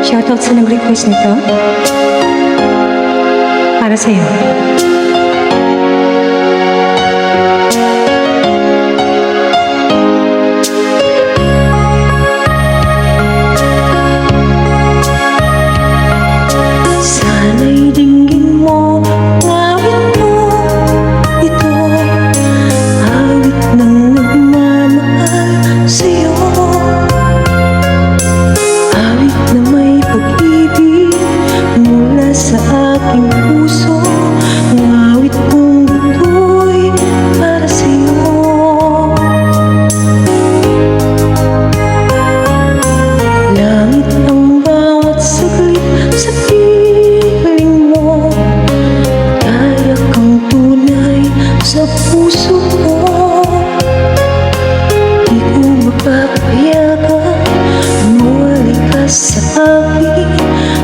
Shoutout sa nag-request nito. Para sa'yo. Sana'y dinggin mo, awit mo ito, awit ng nagmamahal sa'yo, awit na may pag-ibig mula sa aking puso, ang awit kong ito'y para sa'yo. Langit ang bawat saglit sa piling mo, kaya kang tunay sa puso ko. Di ko mapapayagan muli ka sa akin,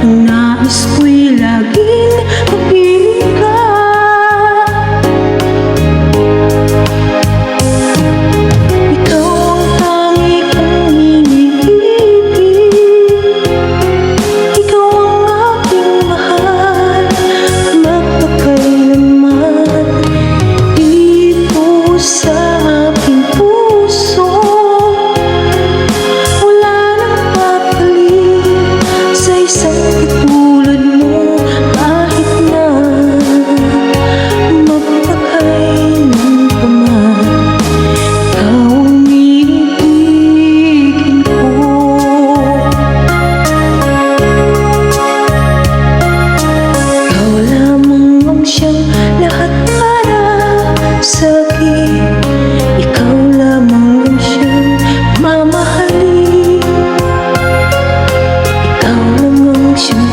ang nais ko'y laging mapiling ka. Ikaw ang tangi kong iniibig, ikaw ang aking mahal, magpakailanman. Dito sa aking puso, wala nang papalit sa isang katulad mo, kahit na magpakailan pa man. Ikaw ang iibigin ko. Ikaw lamang ang siyang lahat para sa'kin, ikaw lamang ang siyang mamahalin, ikaw lang ang siyang